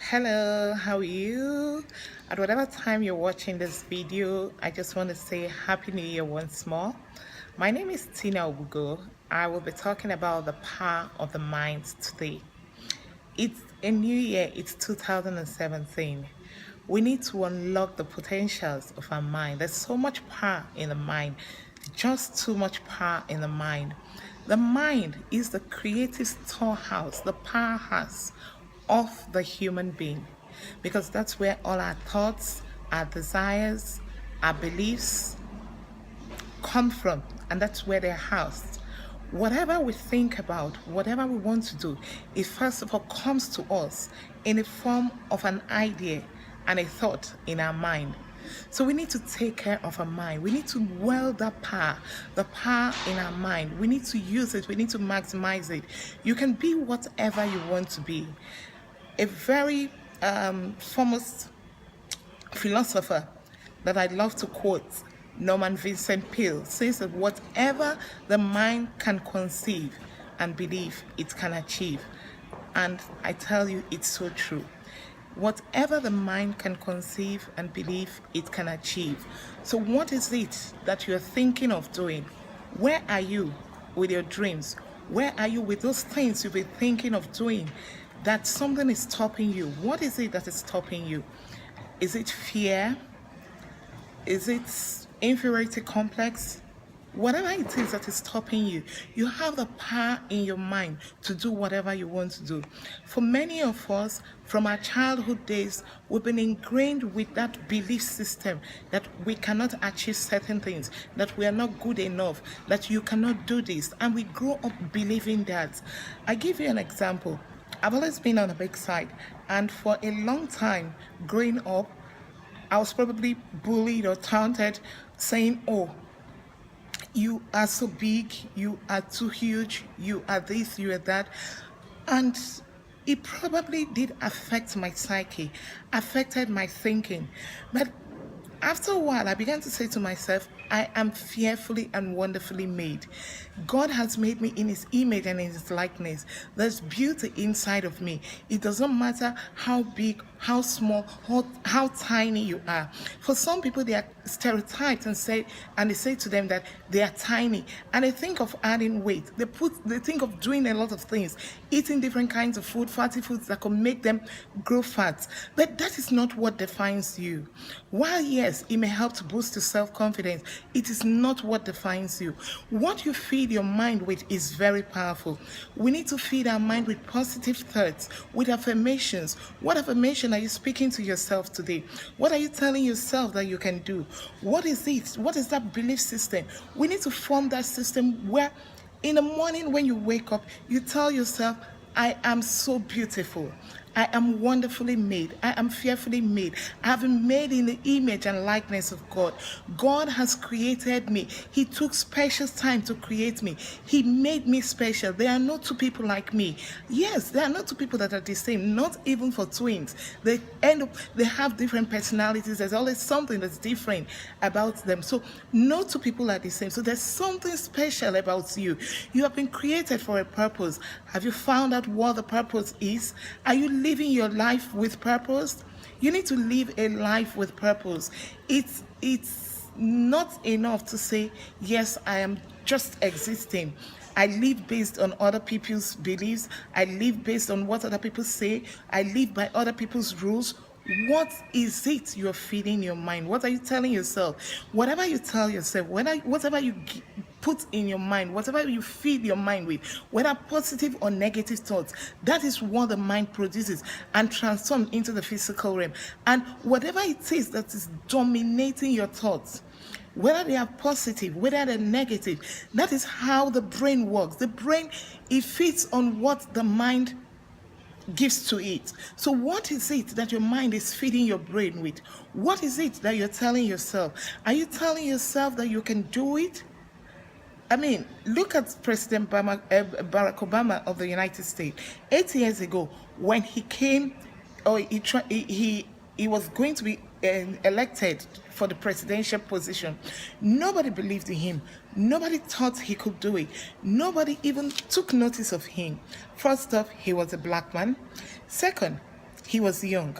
Hello, how are you? At whatever time you're watching this video, I just want to say Happy New Year once more. My name is Tina Obugo. I will be talking about the power of the mind today. It's a new year, it's 2017. We need to unlock the potentials of our mind. There's so much power in the mind, just too much power in the mind. The mind is the creative storehouse, the powerhouse of the human being, because that's where all our thoughts, our desires, our beliefs come from, and that's where they're housed. Whatever we think about, whatever we want to do, it first of all comes to us in the form of an idea and a thought in our mind. So we need to take care of our mind. We need to wield that power, the power in our mind. We need to use it. We need to maximize it. You can be whatever you want to be. A very famous philosopher that I love to quote, Vincent Peale, says that whatever the mind can conceive and believe, it can achieve. And I tell you, it's so true. Whatever the mind can conceive and believe, it can achieve. So what is it that you're thinking of doing? Where are you with your dreams? Where are you with those things you've been thinking of doing? That something is stopping you. What is it that is stopping you? Is it fear? Is it inferiority complex? Whatever it is that is stopping you, you have the power in your mind to do whatever you want to do. For many of us, from our childhood days, we've been ingrained with that belief system that we cannot achieve certain things, that we are not good enough, that you cannot do this, and we grow up believing that. I give you an example. I've always been on the big side, and for a long time growing up, I was probably bullied or taunted, saying, oh, you are so big, you are too huge, you are this, you are that. And it probably did affect my psyche, affected my thinking. But after a while, I began to say to myself, I am fearfully and wonderfully made. God has made me in his image and in his likeness. There's beauty inside of me. It doesn't matter how big, how small, how tiny you are. For some people, they are stereotyped and they say to them that they are tiny, and they think of adding weight. They think of doing a lot of things, eating different kinds of food, fatty foods that could make them grow fat. But that is not what defines you. While yes, it may help to boost your self-confidence, it is not what defines you. What you feed your mind with is very powerful. We need to feed our mind with positive thoughts, with affirmations. What affirmation are you speaking to yourself today? What are you telling yourself that you can do? What is it? What is that belief system? We need to form that system where in the morning when you wake up, you tell yourself, I am so beautiful. I am wonderfully made. I am fearfully made. I have been made in the image and likeness of God. God has created me. He took special time to create me. He made me special. There are no two people like me. Yes, there are not two people that are the same, not even for twins. They have different personalities. There's always something that's different about them. So no two people are the same. So there's something special about you. You have been created for a purpose. Have you found out what the purpose is? Are you living your life with purpose? You need to live a life with purpose. It's not enough to say, yes, I am just existing. I live based on other people's beliefs. I live based on what other people say. I live by other people's rules. What is it you're feeding your mind? What are you telling yourself? Whatever you tell yourself, whatever you put in your mind, whatever you feed your mind with, whether positive or negative thoughts, that is what the mind produces and transforms into the physical realm. And whatever it is that is dominating your thoughts, whether they are positive, whether they're negative, that is how the brain works. The brain, it feeds on what the mind gives to it. So what is it that your mind is feeding your brain with? What is it that you're telling yourself? Are you telling yourself that you can do it? I mean, look at President Barack Obama of the United States. 8 years ago, when he came, or he was going to be elected for the presidential position, nobody believed in him. Nobody thought he could do it. Nobody even took notice of him. First off, he was a black man. Second, He was young.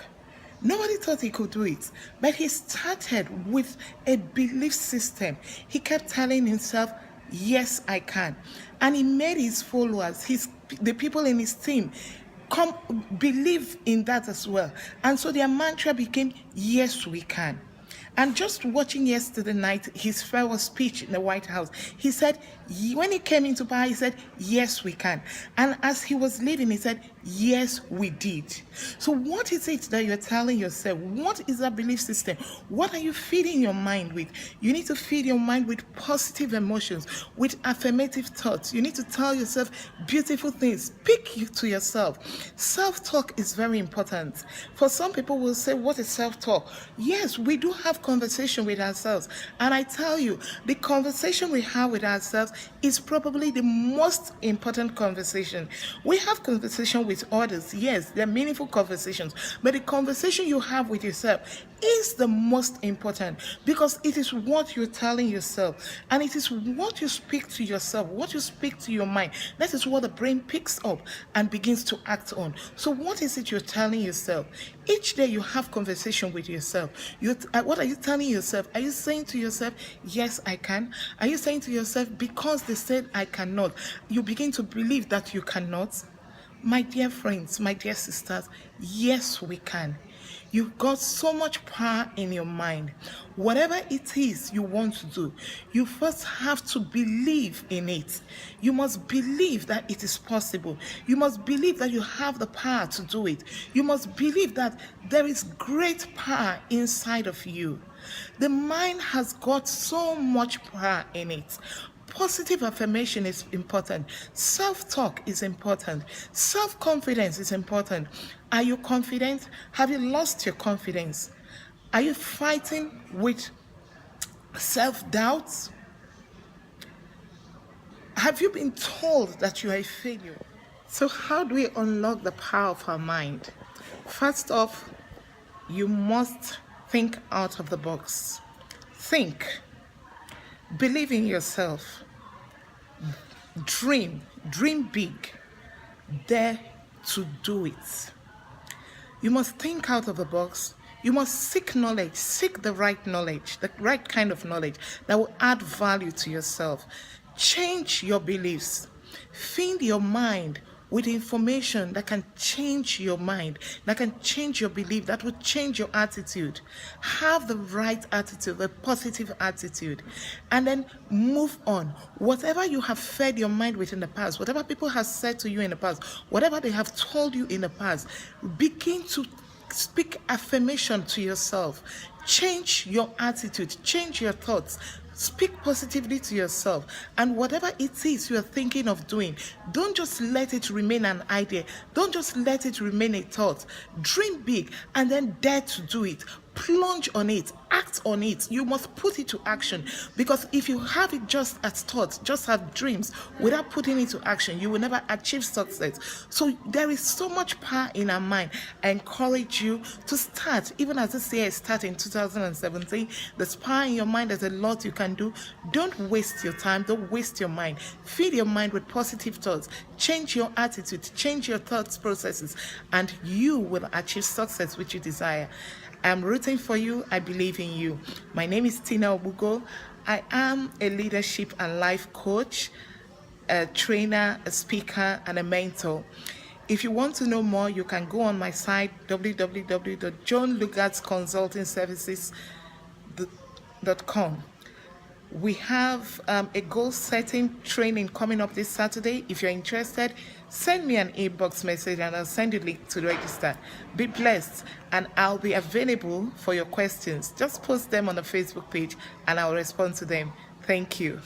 Nobody thought he could do it, but he started with a belief system. He kept telling himself, yes, I can. And he made his followers, the people in his team, come believe in that as well. And so their mantra became, yes, we can. And just watching yesterday night his farewell speech in the White House, he said, when he came into power, he said, yes, we can. And as he was leaving, he said, yes, we did. So what is it that you're telling yourself? What is that belief system? What are you feeding your mind with? You need to feed your mind with positive emotions, with affirmative thoughts. You need to tell yourself beautiful things. Speak to yourself. Self-talk is very important. For some people will say, what is self-talk? Yes, we do have conversation with ourselves. And I tell you, the conversation we have with ourselves is probably the most important conversation. We have conversation with others. Yes, they're meaningful conversations. But the conversation you have with yourself is the most important, because it is what you're telling yourself, and it is what you speak to yourself, what you speak to your mind. That is what the brain picks up and begins to act on. So what is it you're telling yourself? Each day you have conversation with yourself. What are you telling yourself? Are you saying to yourself, yes, I can? Are you saying to yourself, because they said I cannot, you begin to believe that you cannot? My dear friends, my dear sisters, yes, we can. You've got so much power in your mind. Whatever it is you want to do, you first have to believe in it. You must believe that it is possible. You must believe that you have the power to do it. You must believe that there is great power inside of you. The mind has got so much power in it. Positive affirmation is important. Self-talk is important. Self-confidence is important. Are you confident? Have you lost your confidence? Are you fighting with self-doubt? Have you been told that you are a failure? So how do we unlock the power of our mind? First off, you must think out of the box. Think. Believe in yourself. Dream big. Dare to do it. You must think out of the box. You must seek knowledge. Seek the right knowledge, the right kind of knowledge that will add value to yourself. Change your beliefs. Feed your mind with information that can change your mind, that can change your belief, that will change your attitude. Have the right attitude, a positive attitude, and then move on. Whatever you have fed your mind with in the past, whatever people have said to you in the past, whatever they have told you in the past, begin to speak affirmation to yourself. Change your attitude, change your thoughts. Speak positively to yourself, and whatever it is you are thinking of doing, don't just let it remain an idea. Don't just let it remain a thought. Dream big and then dare to do it. Plunge on it, act on it. You must put it to action, because if you have it just as thoughts, just have dreams without putting it to action, you will never achieve success. So there is so much power in our mind. I encourage you to start, even as this year starts in 2017. There's power in your mind. There's a lot you can do. Don't waste your time. Don't waste your mind. Feed your mind with positive thoughts. Change your attitude, change your thoughts processes, and you will achieve success which you desire. I'm rooting for you. I believe in you. My name is Tina Obugo. I am a leadership and life coach, a trainer, a speaker, and a mentor. If you want to know more, you can go on my site, www.johnlugartsconsultingservices.com. We have a goal setting training coming up this Saturday. If you're interested, send me an inbox message and I'll send you a link to register. Be blessed, and I'll be available for your questions. Just post them on the Facebook page and I'll respond to them. Thank you.